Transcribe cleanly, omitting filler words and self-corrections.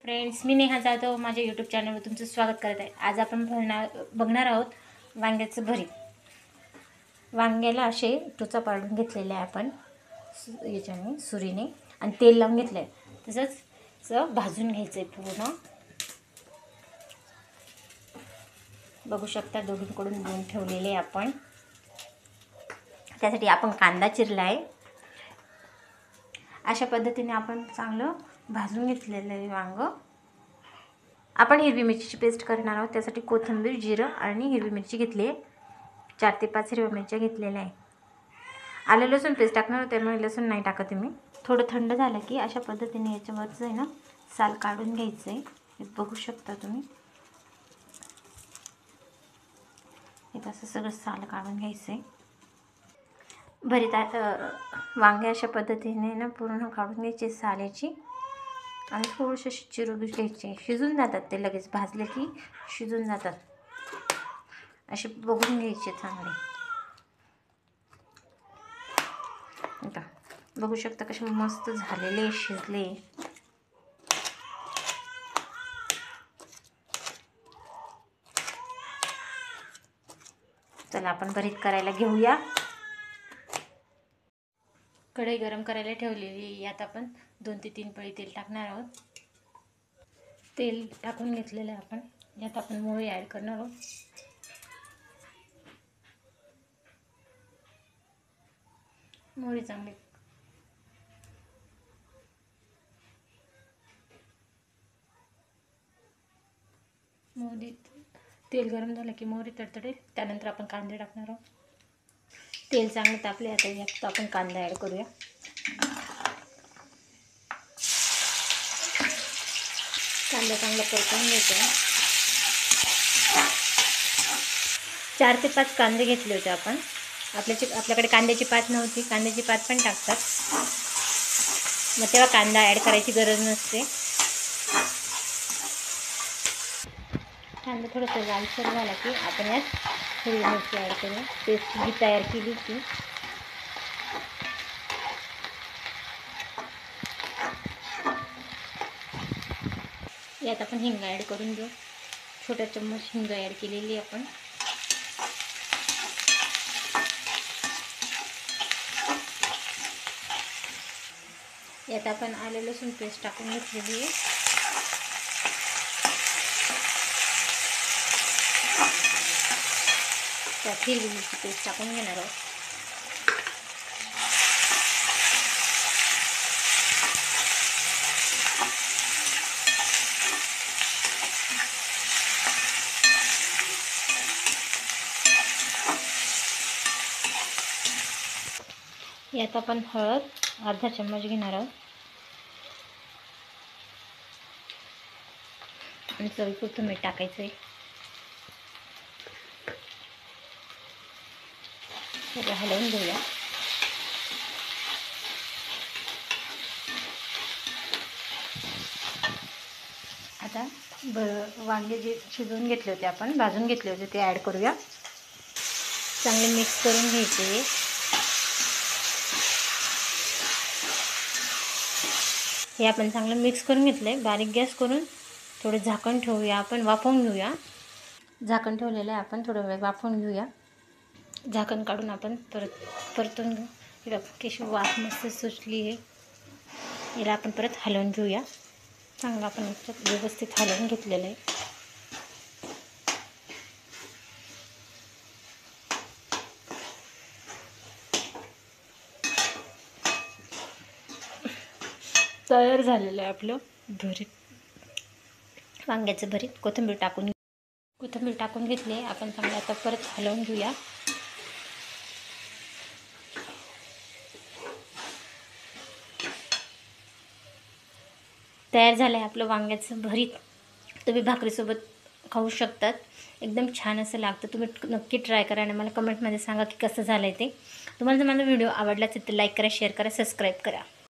Friends, मी नेहा जाधव माझ्या YouTube चॅनलवर तुमचं स्वागत करत आहे। आज आपण बघणार आहोत वांग्याचं भरीत। वांग्याला असे टोचा पाडून घेतलेले आहे आपण याच्याने सुरीने आणि तेल लावून घेतलं आहे। तसंच भाजून घ्यायचं आहे पूर्ण। बघू शकता दोघींकडून दोन ठेवलेले आपण। त्यासाठी आपण कांदा चिरला आहे। अशा पद्धतीने आपण चांगलं भाजून घेतलेलं आहे वांग। आपण हिरवी मिरचीची पेस्ट करणार आहोत। त्यासाठी कोथिंबीर, जिरं आणि हिरवी मिरची घेतली आहे। 4 ते 5 हिरव्या मिरच्या घेतलेल्या आहे। आलं लसूण पेस्ट टाकणार आहोत, त्यामुळे लसूण नाही टाकत मी। थोडं थंड झालं की अशा पद्धतीने याच्यावरचं आहे ना साल काढून घ्यायचं आहे। हे बघू शकता तुम्ही, हे असं सगळं साल काढून घ्यायचं आहे। भरीत वांगे अशा पद्धतीने ना पूर्ण काढून घ्यायचे साल्याची आणि थोडेसे चिरून घ्यायचे। शिजून जातात ते, लगेच भाजले की शिजून जातात। असे बघून घ्यायचे चांगले। आता बघू शकता कसे मस्त झालेले, शिजले। चला आपण भरीत करायला घेऊया। कढई गरम करायला ठेवलेली, यात आपण 2 ते 3 पळी तेल टाकणार आहोत। तेल टाकून घेतलेलं आहे आपण। यात आपण मोहरी ॲड करणार आहोत। मोहरी चांगली तेल गरम झालं की मोहरी तडतडेल, त्यानंतर आपण कांदे टाकणार आहोत। तेल चांगलं तापले, आता यात आपण कांदा ॲड करूया। कांदा चांगला परतून घ्यायचा। 4 ते 5 कांदे घेतले होते आपण। आपल्याकडे कांद्याची पात नव्हती, कांद्याची पात पण टाकतात, मग तेव्हा कांदा ॲड करायची गरज नसते। कांदा थोडासा लालसर झाला की आपण यात हिरवी मिरची ॲड करूया। पेस्ट जी तयार केली ती यात आपण हिंग ॲड करून घेऊ। छोटा चम्मच हिंग ॲड केलेली आपण। यात आपण आलं लसूण पेस्ट टाकून घेतलेली आहे। त्यात हिरवी मिरची पेस्ट टाकून घेणार आहोत। यात आपण हळद अर्धा चम्मच घेणार आहोत आणि चवीपुरतं मीठ टाकायचं आहे। सगळं हलवून घेऊया। आता वांगे जे शिजवून घेतले होते आपण, भाजून घेतले होते, ते ॲड करूया। चांगले मिक्स करून घ्यायचे। हे आपण चांगलं मिक्स करून घेतलं आहे। बारीक गॅस करून थोडं झाकण ठेवूया, आपण वाफवून घेऊया। झाकण ठेवलेलं आहे आपण, थोडं वेळ वाफवून घेऊया। झाकण काढून आपण परतून घेऊ। हे कशी वाफ मस्त सुटली आहे। याला आपण परत हलवून घेऊया। चांगलं आपण व्यवस्थित हलवून घेतलेलं आहे। तयार झालेलं आहे आपलं भरीत, वांग्याचं भरीत। कोथिंबीर टाकून घेतली आपण। चांगलं आता परत हलवून घेऊया। तयार झालं आहे आपलं वांग्याचं भरीत। तुम्ही भाकरीसोबत खाऊ शकतात, एकदम छान असं लागतं। तुम्ही नक्की ट्राय करा आणि मला कमेंटमध्ये सांगा की कसं झालं आहे ते। तुम्हाला जर माझा व्हिडिओ आवडला असेल तर लाईक करा, शेअर करा, सबस्क्राईब करा।